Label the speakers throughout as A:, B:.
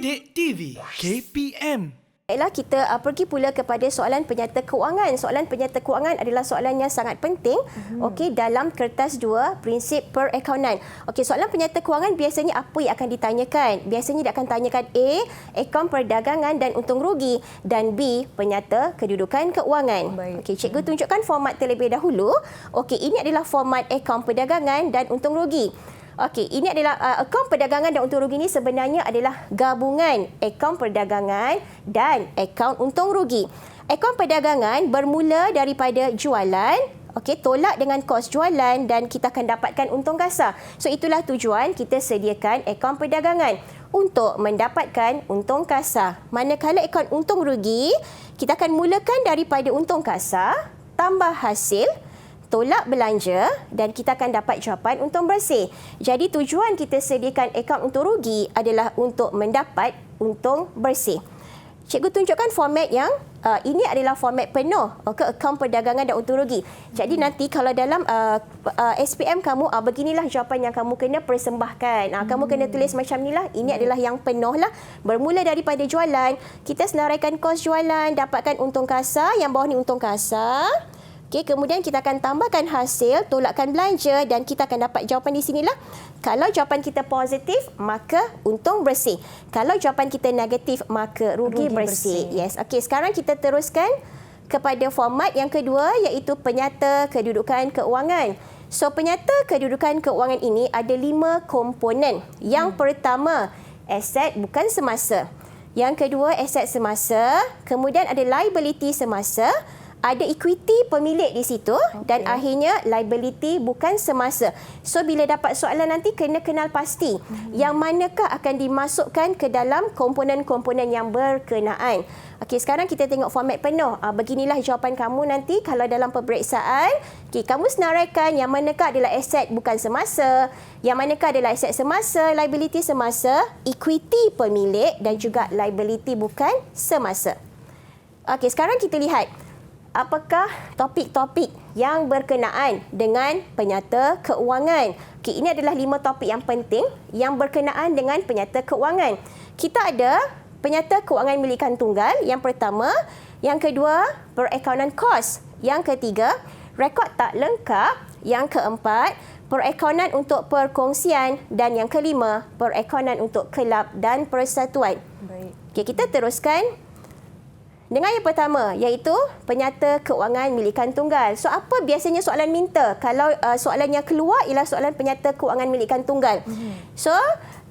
A: Didik TV KPM.
B: Baiklah, kita pergi pula kepada soalan penyata keuangan. Soalan penyata keuangan adalah soalan yang sangat penting okey, dalam kertas 2 prinsip perakaunan. Okey, soalan penyata keuangan biasanya apa yang akan ditanyakan? Biasanya dia akan tanyakan A, akaun perdagangan dan untung rugi, dan B, penyata kedudukan keuangan. Okey, cikgu tunjukkan format terlebih dahulu. Okey, ini adalah format akaun perdagangan dan untung rugi. Okey, ini adalah akaun perdagangan dan untung rugi ini sebenarnya adalah gabungan akaun perdagangan dan akaun untung rugi. Akaun perdagangan bermula daripada jualan, okey, tolak dengan kos jualan dan kita akan dapatkan untung kasar. So itulah tujuan kita sediakan akaun perdagangan untuk mendapatkan untung kasar. Manakala akaun untung rugi, kita akan mulakan daripada untung kasar tambah hasil tolak belanja dan kita akan dapat jawapan untung bersih. Jadi tujuan kita sediakan akaun untung rugi adalah untuk mendapat untung bersih. Cikgu tunjukkan format yang ini adalah format penuh akaun perdagangan dan untung rugi. Jadi nanti kalau dalam SPM kamu beginilah jawapan yang kamu kena persembahkan. Kamu kena tulis macam inilah. Ini adalah yang penuh lah. Bermula daripada jualan, kita senaraikan kos jualan, dapatkan untung kasar, yang bawah ni untung kasar. Okey, kemudian kita akan tambahkan hasil, tolakkan belanja dan kita akan dapat jawapan di sinilah. Kalau jawapan kita positif, maka untung bersih. Kalau jawapan kita negatif, maka rugi bersih. Yes. Okey, sekarang kita teruskan kepada format yang kedua iaitu penyata kedudukan keuangan. So, penyata kedudukan keuangan ini ada 5 komponen. Yang pertama, aset bukan semasa. Yang kedua, aset semasa. Kemudian ada liability semasa. Ada equity pemilik di situ dan akhirnya liability bukan semasa. So bila dapat soalan nanti kena kenal pasti yang manakah akan dimasukkan ke dalam komponen-komponen yang berkenaan. Okey, sekarang kita tengok format penuh. Beginilah jawapan kamu nanti kalau dalam peperiksaan. Okey, kamu senaraikan yang manakah adalah aset bukan semasa, yang manakah adalah aset semasa, liability semasa, equity pemilik dan juga liability bukan semasa. Okey, sekarang kita lihat apakah topik-topik yang berkenaan dengan penyata keuangan. Okey, ini adalah 5 topik yang penting yang berkenaan dengan penyata keuangan. Kita ada penyata keuangan milikan tunggal yang pertama, yang kedua, perakaunan kos, yang ketiga, rekod tak lengkap, yang keempat, perakaunan untuk perkongsian dan yang kelima, perakaunan untuk kelab dan persatuan. Okey, kita teruskan dengan yang pertama iaitu penyata keuangan milikan tunggal. So apa biasanya soalan minta kalau soalan yang keluar ialah soalan penyata keuangan milikan tunggal. So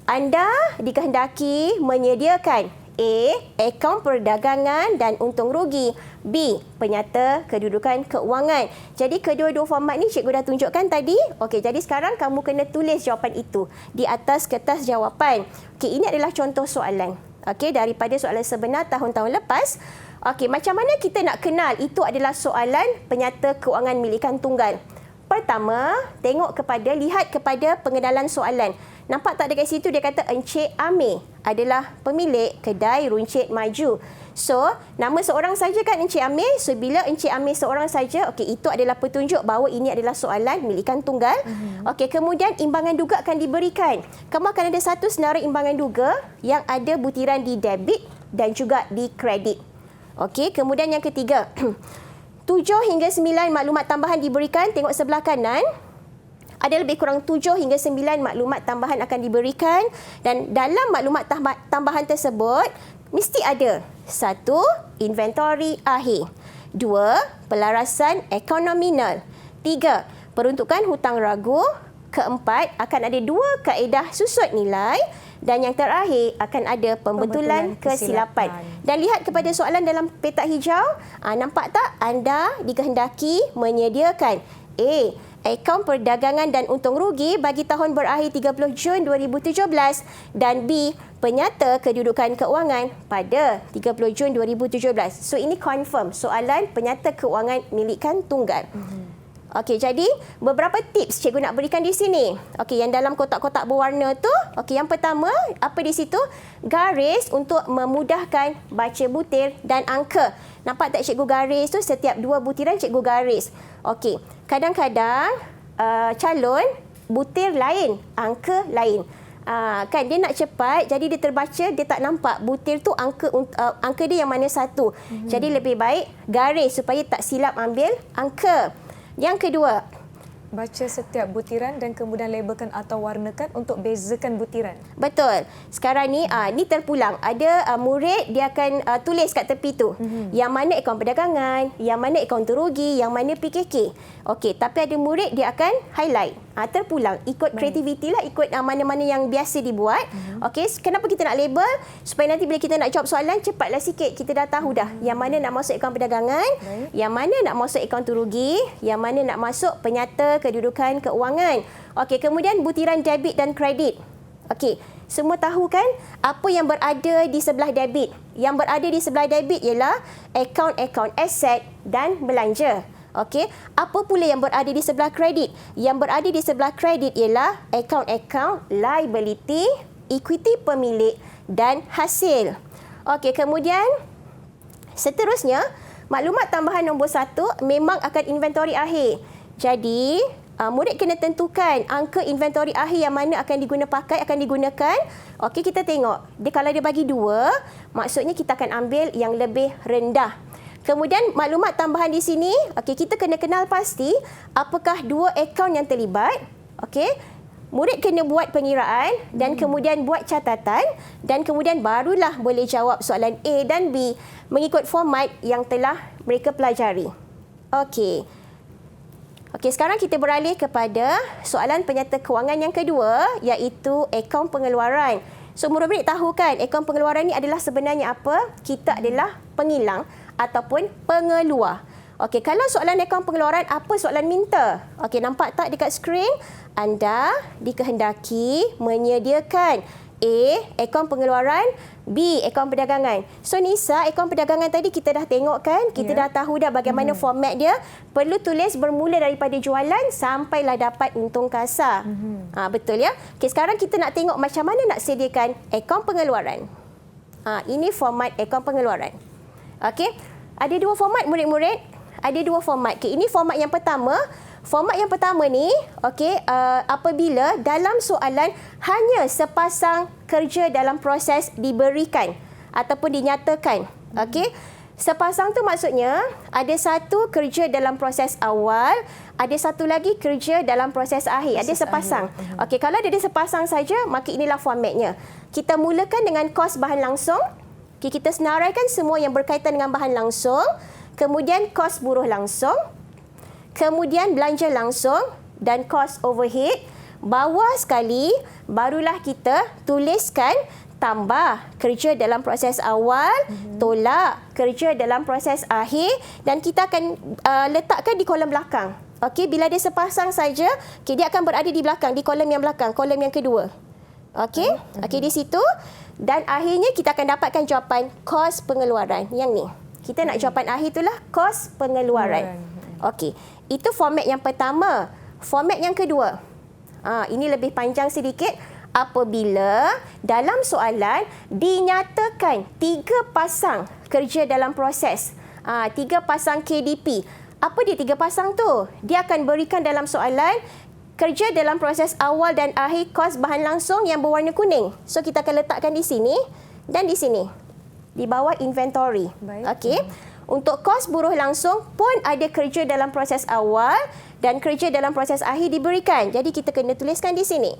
B: anda dikehendaki menyediakan A, akaun perdagangan dan untung rugi, B, penyata kedudukan keuangan. Jadi kedua-dua format ni cikgu dah tunjukkan tadi. Okey, jadi sekarang kamu kena tulis jawapan itu di atas kertas jawapan. Okey, ini adalah contoh soalan. Okey, daripada soalan sebenar tahun-tahun lepas. Okey, macam mana kita nak kenal itu adalah soalan penyata keuangan milikan tunggal? Pertama, lihat kepada pengenalan soalan. Nampak tak dekat situ dia kata Encik Amir adalah pemilik kedai runcit maju. So, nama seorang saja kan Encik Amir. So, bila Encik Amir seorang saja, okey, itu adalah petunjuk bahawa ini adalah soalan milikan tunggal. Okey, kemudian imbangan duga akan diberikan. Kamu akan ada satu senarai imbangan duga yang ada butiran di debit dan juga di kredit. Okey, kemudian yang ketiga, 7 hingga 9 maklumat tambahan diberikan. Tengok sebelah kanan. Ada lebih kurang 7 hingga 9 maklumat tambahan akan diberikan. Dan dalam maklumat tambahan tersebut, mesti ada 1. Inventori akhir. 2. Pelarasan akaun nominal. 3. Peruntukan hutang ragu. Keempat, akan ada 2 kaedah susut nilai. Dan yang terakhir, akan ada pembetulan kesilapan. Dan lihat kepada soalan dalam petak hijau. Nampak tak? Anda dikehendaki menyediakan A, akaun perdagangan dan untung rugi bagi tahun berakhir 30 Jun 2017 dan B, penyata kedudukan keuangan pada 30 Jun 2017. So ini confirm soalan penyata keuangan milikan tunggal. Okey, jadi beberapa tips cikgu nak berikan di sini. Okey, yang dalam kotak-kotak berwarna tu, okey, yang pertama, apa di situ? Garis untuk memudahkan baca butir dan angka. Nampak tak cikgu garis tu? Setiap 2 butiran cikgu garis. Okey, kadang-kadang calon butir lain, angka lain. Kan dia nak cepat, jadi dia terbaca, dia tak nampak butir tu angka dia yang mana satu. Jadi lebih baik garis supaya tak silap ambil angka. Yang kedua,
C: baca setiap butiran dan kemudian labelkan atau warnakan untuk bezakan butiran.
B: betul. Sekarang ni ni terpulang. Ada murid dia akan tulis kat tepi tu. Yang mana akaun perdagangan, yang mana akaun terugi, yang mana PKK. Okey, tapi ada murid dia akan highlight. Terpulang. Ikut kreativiti lah, ikut mana-mana yang biasa dibuat. Okey, kenapa kita nak label? Supaya nanti bila kita nak jawab soalan, cepatlah sikit. Kita dah tahu dah yang mana nak masuk akaun perdagangan, yang mana nak masuk akaun terugi, yang mana nak masuk penyata kedudukan keuangan. Okey, kemudian butiran debit dan kredit. Okey, semua tahu kan apa yang berada di sebelah debit? Yang berada di sebelah debit ialah akaun-akaun aset dan belanja. Okey, apa pula yang berada di sebelah kredit? Yang berada di sebelah kredit ialah akaun-akaun liability, equity pemilik dan hasil. Okey, kemudian seterusnya maklumat tambahan nombor 1 memang akan inventory akhir. Jadi, murid kena tentukan angka inventory akhir yang mana akan digunakan. Okey, kita tengok. Kalau dia bagi 2, maksudnya kita akan ambil yang lebih rendah. Kemudian maklumat tambahan di sini, okey, kita kena kenal pasti apakah 2 akaun yang terlibat. Okey. Murid kena buat pengiraan dan kemudian buat catatan dan kemudian barulah boleh jawab soalan A dan B mengikut format yang telah mereka pelajari. Okey. Okey, sekarang kita beralih kepada soalan penyata kewangan yang kedua, iaitu akaun pengeluaran. So, murid-murid tahu kan, akaun pengeluaran ni adalah sebenarnya apa? Kita adalah pengilang ataupun pengeluar. Okey, kalau soalan akaun pengeluaran, apa soalan minta? Okey, nampak tak dekat skrin? Anda dikehendaki menyediakan A, akaun pengeluaran, B, akaun perdagangan. So Nisa, akaun perdagangan tadi kita dah tengok kan? Kita dah tahu dah bagaimana format dia. Perlu tulis bermula daripada jualan sampailah dapat untung kasar. Betul ya? Okay, sekarang kita nak tengok macam mana nak sediakan akaun pengeluaran. Ini format akaun pengeluaran. Okey, ada 2 format murid-murid. Ada 2 format. Okay, ini format yang pertama. Format yang pertama ni, okey, apabila dalam soalan hanya sepasang kerja dalam proses diberikan ataupun dinyatakan. Okey, sepasang tu maksudnya ada satu kerja dalam proses awal, ada satu lagi kerja dalam proses akhir. Ada sepasang. Okey, kalau ada sepasang saja, maka inilah formatnya. Kita mulakan dengan kos bahan langsung. Okay, kita senaraikan semua yang berkaitan dengan bahan langsung. Kemudian kos buruh langsung. Kemudian belanja langsung dan kos overhead. Bawah sekali, barulah kita tuliskan tambah kerja dalam proses awal, tolak kerja dalam proses akhir dan kita akan letakkan di kolom belakang. Okey, bila dia sepasang saja, okay, dia akan berada di belakang, di kolom yang belakang, kolom yang kedua. Okey, okey di situ dan akhirnya kita akan dapatkan jawapan kos pengeluaran yang ni. Kita nak jawapan akhir itulah kos pengeluaran. Okey, itu format yang pertama. Format yang kedua. Ini lebih panjang sedikit. Apabila dalam soalan dinyatakan 3 pasang kerja dalam proses. 3 pasang KDP. Apa dia 3 pasang tu? Dia akan berikan dalam soalan kerja dalam proses awal dan akhir kos bahan langsung yang berwarna kuning. So kita akan letakkan di sini dan di sini. Di bawah inventory. Okey. Untuk kos buruh langsung pun ada kerja dalam proses awal dan kerja dalam proses akhir diberikan. Jadi kita kena tuliskan di sini.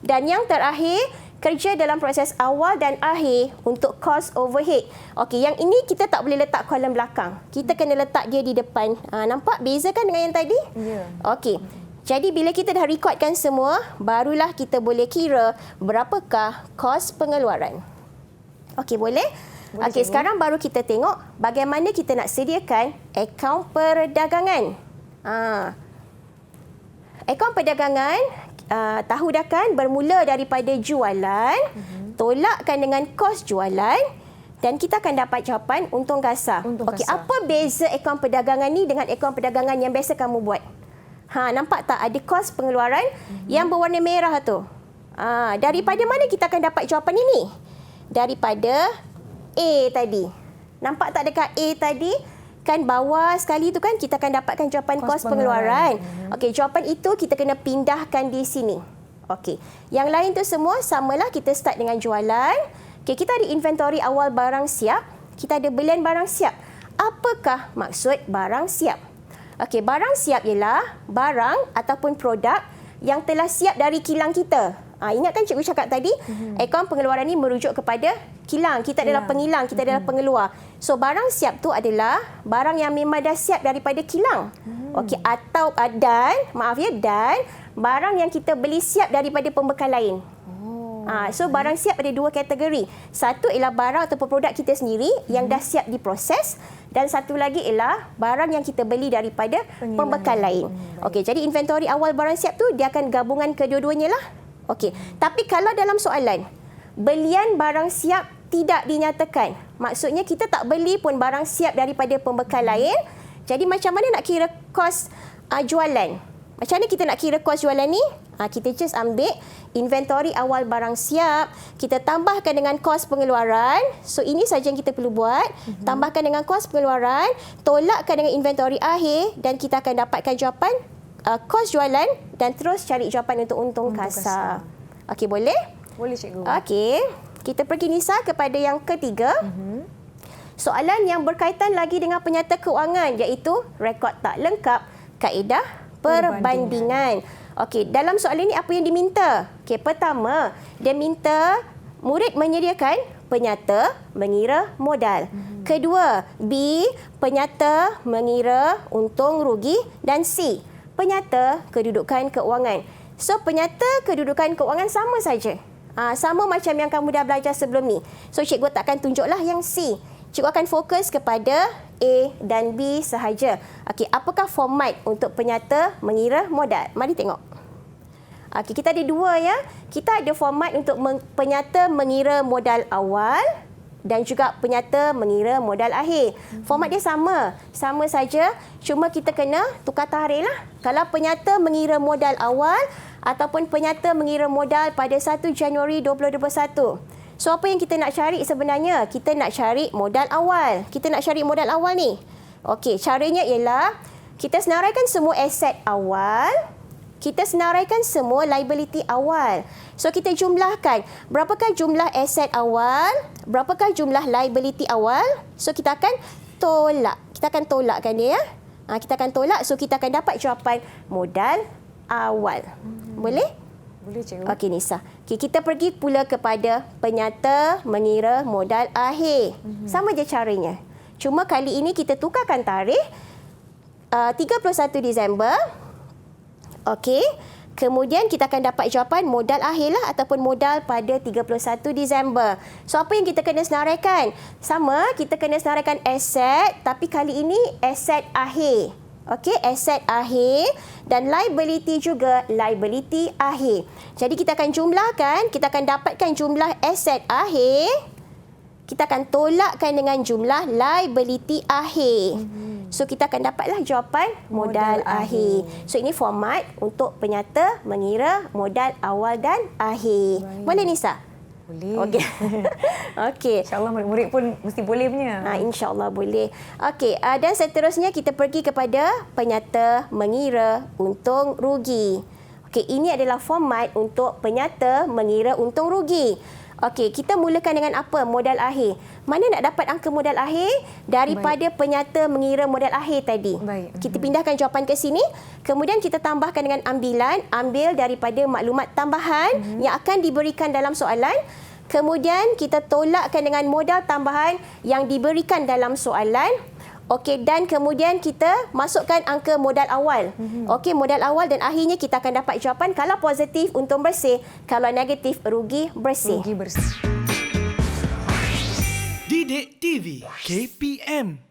B: Dan yang terakhir, kerja dalam proses awal dan akhir untuk kos overhead. Okey, yang ini kita tak boleh letak kolom belakang. Kita kena letak dia di depan. Nampak beza kan dengan yang tadi? Ya. Okey. Jadi bila kita dah rekodkan semua, barulah kita boleh kira berapakah kos pengeluaran. Okey, boleh? Okey, sekarang baru kita tengok bagaimana kita nak sediakan akaun perdagangan. Akaun perdagangan, tahu dah kan, bermula daripada jualan, tolakkan dengan kos jualan dan kita akan dapat jawapan untung kasar. Okey, apa beza akaun perdagangan ni dengan akaun perdagangan yang biasa kamu buat? Nampak tak ada kos pengeluaran yang berwarna merah tu? Daripada mana kita akan dapat jawapan ini? Daripada A tadi. Nampak tak dekat A tadi? Kan bawah sekali tu kan kita akan dapatkan jawapan kos pengeluaran. Okey, jawapan itu kita kena pindahkan di sini. Okey. Yang lain tu semua samalah, kita start dengan jualan. Okey, kita ada inventory awal barang siap, kita ada belian barang siap. Apakah maksud barang siap? Okey, barang siap ialah barang ataupun produk yang telah siap dari kilang kita. Ingat kan cikgu cakap tadi, akaun pengeluaran ni merujuk kepada kilang. Kita adalah pengilang, kita adalah pengeluar. So, barang siap tu adalah barang yang memang dah siap daripada kilang. Okey, atau dan barang yang kita beli siap daripada pembekal lain. So, barang siap ada dua kategori. Satu ialah barang ataupun produk kita sendiri yang dah siap diproses, dan satu lagi ialah barang yang kita beli daripada pembekal lain. Okey, jadi inventory awal barang siap tu dia akan gabungan kedua-duanya lah. Okey, tapi kalau dalam soalan belian barang siap tidak dinyatakan, maksudnya kita tak beli pun barang siap daripada pembekal lain. Jadi macam mana nak kira kos jualan? Macam mana kita nak kira kos jualan ni? Kita just ambil inventory awal barang siap, kita tambahkan dengan kos pengeluaran. So, ini saja yang kita perlu buat. Tambahkan dengan kos pengeluaran, tolakkan dengan inventory akhir, dan kita akan dapatkan jawapan kos jualan, dan terus cari jawapan untuk untung kasar. Okey, boleh?
C: Boleh, cikgu.
B: Okey, kita pergi Nisa kepada yang ketiga. Soalan yang berkaitan lagi dengan penyata keuangan, iaitu rekod tak lengkap, kaedah perbandingan. Okey, dalam soalan ini apa yang diminta? Okey, pertama, dia minta murid menyediakan penyata mengira modal. Kedua, B, penyata mengira untung rugi, dan C, penyata kedudukan keuangan. So, penyata kedudukan keuangan sama saja. Sama macam yang kamu dah belajar sebelum ni. So, cikgu takkan tunjuklah yang C. Cikgu akan fokus kepada A dan B sahaja. Okey, apakah format untuk penyata mengira modal? Mari tengok. Okey, kita ada dua ya. Kita ada format untuk penyata mengira modal awal dan juga penyata mengira modal akhir. Format dia sama. Sama saja, cuma kita kena tukar tarikh lah. Kalau penyata mengira modal awal ataupun penyata mengira modal pada 1 Januari 2021. So, apa yang kita nak cari sebenarnya? Kita nak cari modal awal. Kita nak cari modal awal ni. Okey, caranya ialah kita senaraikan semua aset awal, kita senaraikan semua liability awal. So, kita jumlahkan berapakah jumlah aset awal, berapakah jumlah liability awal. So, kita akan tolak. Kita akan tolakkan dia ya. Kita akan tolak. So, kita akan dapat jawapan modal awal. Boleh?
C: Boleh, cikgu.
B: Okey, Nisa. Okay, kita pergi pula kepada penyata mengira modal akhir. Sama je caranya. Cuma kali ini kita tukarkan tarikh 31 Disember. Okey. Kemudian kita akan dapat jawapan modal akhir lah ataupun modal pada 31 Disember. So, apa yang kita kena senaraikan? Sama, kita kena senaraikan aset, tapi kali ini aset akhir. Okey, aset akhir, dan liability juga liability akhir. Jadi kita akan jumlahkan, kita akan dapatkan jumlah aset akhir, kita akan tolakkan dengan jumlah liability akhir. So, kita akan dapatlah jawapan modal akhir. So, ini format untuk penyata mengira modal awal dan akhir.
C: Baik.
B: Boleh, Nisa?
C: Boleh.
B: Okey. Okey.
C: InsyaAllah murid-murid pun mesti boleh punya.
B: InsyaAllah boleh. Okey, dan seterusnya kita pergi kepada penyata mengira untung rugi. Okey, ini adalah format untuk penyata mengira untung rugi. Okey, kita mulakan dengan apa? Modal akhir. Mana nak dapat angka modal akhir? Daripada penyata mengira modal akhir tadi.
C: Baik.
B: Kita pindahkan jawapan ke sini. Kemudian kita tambahkan dengan ambilan. Ambil daripada maklumat tambahan yang akan diberikan dalam soalan. Kemudian kita tolakkan dengan modal tambahan yang diberikan dalam soalan. Okey, dan kemudian kita masukkan angka modal awal. Okey, modal awal dan akhirnya kita akan dapat jawapan. Kalau positif, untung bersih. Kalau negatif, rugi bersih.
C: Rugi bersih.
A: Didik TV KPM